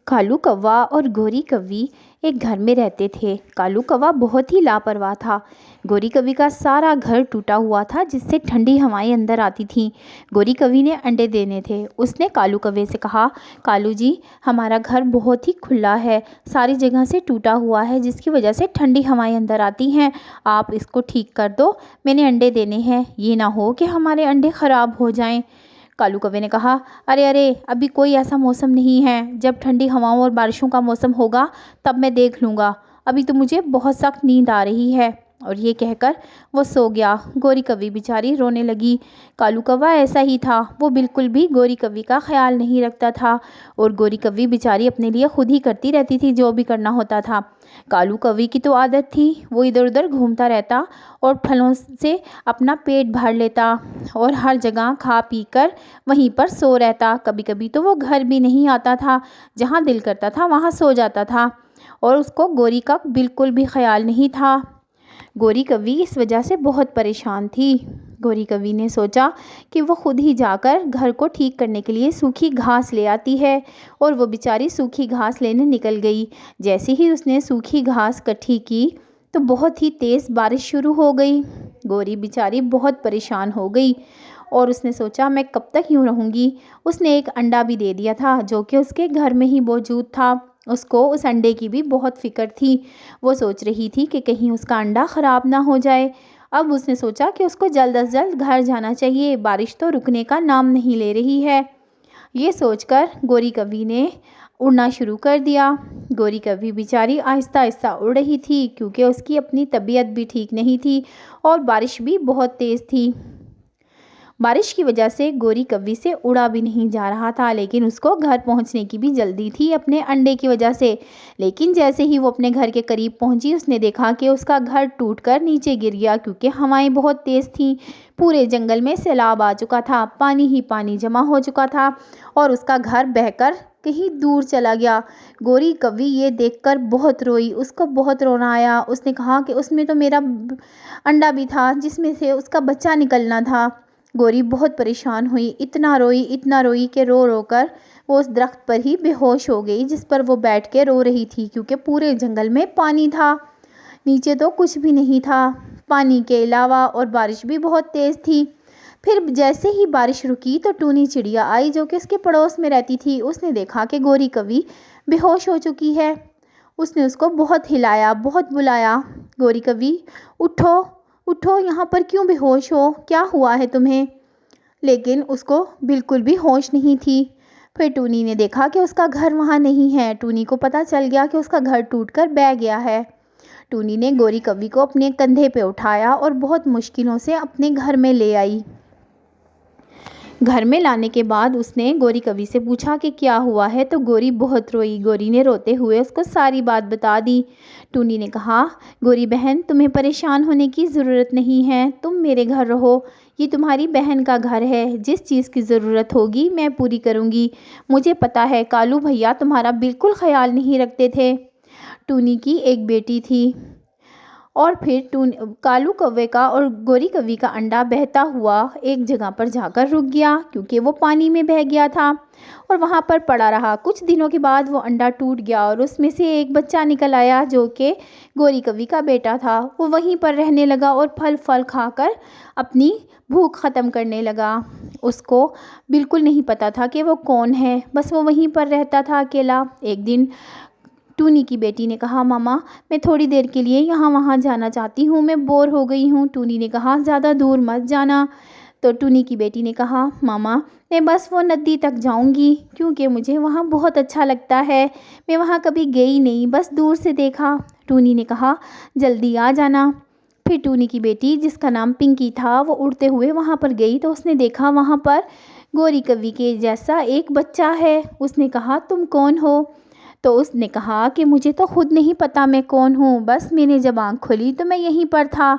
کالو کوا اور گوری کوی ایک گھر میں رہتے تھے۔ کالو کوا بہت ہی لاپرواہ تھا۔ گوری کوی کا سارا گھر ٹوٹا ہوا تھا جس سے ٹھنڈی ہوائیں اندر آتی تھیں۔ گوری کوی نے انڈے دینے تھے۔ اس نے کالو کوے سے کہا، کالو جی، ہمارا گھر بہت ہی کھلا ہے، ساری جگہ سے ٹوٹا ہوا ہے جس کی وجہ سے ٹھنڈی ہوائیں اندر آتی ہیں، آپ اس کو ٹھیک کر دو، میں نے انڈے دینے ہیں، یہ نہ ہو کہ ہمارے انڈے خراب ہو جائیں۔ کالو کوے نے کہا، ارے ابھی کوئی ایسا موسم نہیں ہے، جب ٹھنڈی ہواؤں اور بارشوں کا موسم ہوگا تب میں دیکھ لوں گا، ابھی تو مجھے بہت سخت نیند آ رہی ہے۔ اور یہ کہہ کر وہ سو گیا۔ گوری کوی بیچاری رونے لگی۔ کالو کوا ایسا ہی تھا، وہ بالکل بھی گوری کوی کا خیال نہیں رکھتا تھا اور گوری کوی بیچاری اپنے لیے خود ہی کرتی رہتی تھی جو بھی کرنا ہوتا تھا۔ کالو کوی کی تو عادت تھی، وہ ادھر ادھر گھومتا رہتا اور پھلوں سے اپنا پیٹ بھر لیتا اور ہر جگہ کھا پی کر وہیں پر سو رہتا۔ کبھی کبھی تو وہ گھر بھی نہیں آتا تھا، جہاں دل کرتا تھا وہاں سو جاتا تھا اور اس کو گوری کا بالکل بھی خیال نہیں تھا۔ گوری کوی اس وجہ سے بہت پریشان تھی۔ گوری کوی نے سوچا کہ وہ خود ہی جا کر گھر کو ٹھیک کرنے کے لیے سوکھی گھاس لے آتی ہے، اور وہ بیچاری سوکھی گھاس لینے نکل گئی۔ جیسے ہی اس نے سوکھی گھاس اکٹھی کی تو بہت ہی تیز بارش شروع ہو گئی۔ گوری بیچاری بہت پریشان ہو گئی اور اس نے سوچا، میں کب تک یوں رہوں گی۔ اس نے ایک انڈا بھی دے دیا تھا جو کہ اس کے گھر میں ہی موجود تھا۔ اس کو اس انڈے کی بھی بہت فکر تھی۔ وہ سوچ رہی تھی کہ کہیں اس کا انڈا خراب نہ ہو جائے۔ اب اس نے سوچا کہ اس کو جلد از جلد گھر جانا چاہیے، بارش تو رکنے کا نام نہیں لے رہی ہے۔ یہ سوچ کر گوری کوی نے اڑنا شروع کر دیا۔ گوری کوی بیچاری آہستہ آہستہ اڑ رہی تھی کیونکہ اس کی اپنی طبیعت بھی ٹھیک نہیں تھی اور بارش بھی بہت تیز تھی۔ بارش کی وجہ سے گوری کوی سے اڑا بھی نہیں جا رہا تھا، لیکن اس کو گھر پہنچنے کی بھی جلدی تھی اپنے انڈے کی وجہ سے۔ لیکن جیسے ہی وہ اپنے گھر کے قریب پہنچی، اس نے دیکھا کہ اس کا گھر ٹوٹ کر نیچے گر گیا کیونکہ ہوائیں بہت تیز تھیں۔ پورے جنگل میں سیلاب آ چکا تھا، پانی ہی پانی جمع ہو چکا تھا اور اس کا گھر بہہ کر کہیں دور چلا گیا۔ گوری کوی یہ دیکھ کر بہت روئی، اس کو بہت رونا آیا۔ اس نے کہا کہ اس میں تو میرا انڈا بھی تھا جس میں سے اس کا بچہ نکلنا تھا۔ گوری بہت پریشان ہوئی، اتنا روئی کہ رو رو کر وہ اس درخت پر ہی بے ہوش ہو گئی جس پر وہ بیٹھ کے رو رہی تھی، کیونکہ پورے جنگل میں پانی تھا، نیچے تو کچھ بھی نہیں تھا پانی کے علاوہ، اور بارش بھی بہت تیز تھی۔ پھر جیسے ہی بارش رکی تو ٹونی چڑیا آئی جو کہ اس کے پڑوس میں رہتی تھی۔ اس نے دیکھا کہ گوری کوی بے ہوش ہو چکی ہے۔ اس نے اس کو بہت ہلایا، بہت بلایا، گوری کوی اٹھو اٹھو، یہاں پر کیوں بے ہوش ہو، کیا ہوا ہے تمہیں؟ لیکن اس کو بالکل بھی ہوش نہیں تھی۔ پھر ٹونی نے دیکھا کہ اس کا گھر وہاں نہیں ہے۔ ٹونی کو پتہ چل گیا کہ اس کا گھر ٹوٹ کر بہہ گیا ہے۔ ٹونی نے گوری کوی کو اپنے کندھے پہ اٹھایا اور بہت مشکلوں سے اپنے گھر میں لے آئی۔ گھر میں لانے کے بعد اس نے گوری کوی سے پوچھا کہ کیا ہوا ہے، تو گوری بہت روئی۔ گوری نے روتے ہوئے اس کو ساری بات بتا دی۔ ٹونی نے کہا، گوری بہن، تمہیں پریشان ہونے کی ضرورت نہیں ہے، تم میرے گھر رہو، یہ تمہاری بہن کا گھر ہے، جس چیز کی ضرورت ہوگی میں پوری کروں گی۔ مجھے پتا ہے کالو بھیا تمہارا بالکل خیال نہیں رکھتے تھے۔ ٹونی کی ایک بیٹی تھی اور پھر کالو کوے کا اور گوری کوی کا انڈا بہتا ہوا ایک جگہ پر جا کر رک گیا کیونکہ وہ پانی میں بہہ گیا تھا اور وہاں پر پڑا رہا۔ کچھ دنوں کے بعد وہ انڈا ٹوٹ گیا اور اس میں سے ایک بچہ نکل آیا جو کہ گوری کوی کا بیٹا تھا۔ وہ وہیں پر رہنے لگا اور پھل کھا کر اپنی بھوک ختم کرنے لگا۔ اس کو بالکل نہیں پتا تھا کہ وہ کون ہے، بس وہ وہیں پر رہتا تھا اکیلا۔ ایک دن ٹونی کی بیٹی نے کہا، ماما، میں تھوڑی دیر کے لیے یہاں وہاں جانا چاہتی ہوں، میں بور ہو گئی ہوں۔ ٹونی نے کہا، زیادہ دور مت جانا۔ تو ٹونی کی بیٹی نے کہا، ماما، میں بس وہ ندی تک جاؤں گی کیونکہ مجھے وہاں بہت اچھا لگتا ہے، میں وہاں کبھی گئی نہیں، بس دور سے دیکھا۔ ٹونی نے کہا، جلدی آ جانا۔ پھر ٹونی کی بیٹی، جس کا نام پنکی تھا، وہ اڑتے ہوئے وہاں پر گئی تو اس نے دیکھا وہاں پر گوری کوی کے جیسا ایک بچہ ہے۔ اس نے کہا، تم کون ہو؟ تو اس نے کہا کہ مجھے تو خود نہیں پتا میں کون ہوں، بس میں نے جب آنکھ کھولی تو میں یہیں پر تھا۔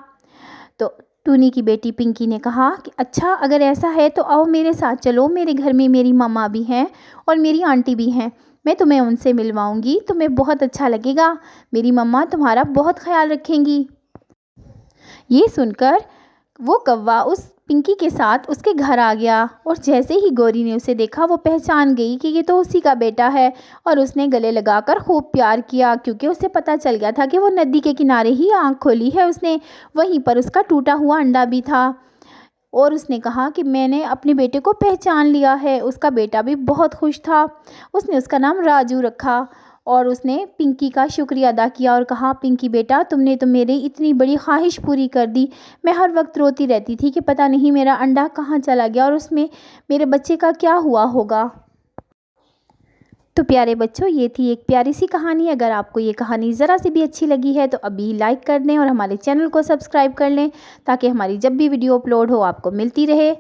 تو ٹونی کی بیٹی پنکی نے کہا کہ اچھا، اگر ایسا ہے تو آؤ میرے ساتھ چلو، میرے گھر میں میری ماما بھی ہیں اور میری آنٹی بھی ہیں، میں تمہیں ان سے ملواؤں گی، تمہیں بہت اچھا لگے گا، میری ماما تمہارا بہت خیال رکھیں گی۔ یہ سن کر وہ کوا اس پنکی کے ساتھ اس کے گھر آ گیا اور جیسے ہی گوری نے اسے دیکھا وہ پہچان گئی کہ یہ تو اسی کا بیٹا ہے اور اس نے گلے لگا کر خوب پیار کیا، کیونکہ اسے پتہ چل گیا تھا کہ وہ ندی کے کنارے ہی آنکھ کھولی ہے اس نے، وہیں پر اس کا ٹوٹا ہوا انڈا بھی تھا اور اس نے کہا کہ میں نے اپنے بیٹے کو پہچان لیا ہے۔ اس کا بیٹا بھی بہت خوش تھا، اس نے اس کا نام راجو رکھا اور اس نے پنکی کا شکریہ ادا کیا اور کہا پنکی بیٹا تم نے تو میری اتنی بڑی خواہش پوری کر دی، میں ہر وقت روتی رہتی تھی کہ پتہ نہیں میرا انڈا کہاں چلا گیا اور اس میں میرے بچے کا کیا ہوا ہوگا۔ تو پیارے بچوں، یہ تھی ایک پیاری سی کہانی۔ اگر آپ کو یہ کہانی ذرا سی بھی اچھی لگی ہے تو ابھی لائک کر دیں اور ہمارے چینل کو سبسکرائب کر لیں تاکہ ہماری جب بھی ویڈیو اپلوڈ ہو آپ کو ملتی رہے۔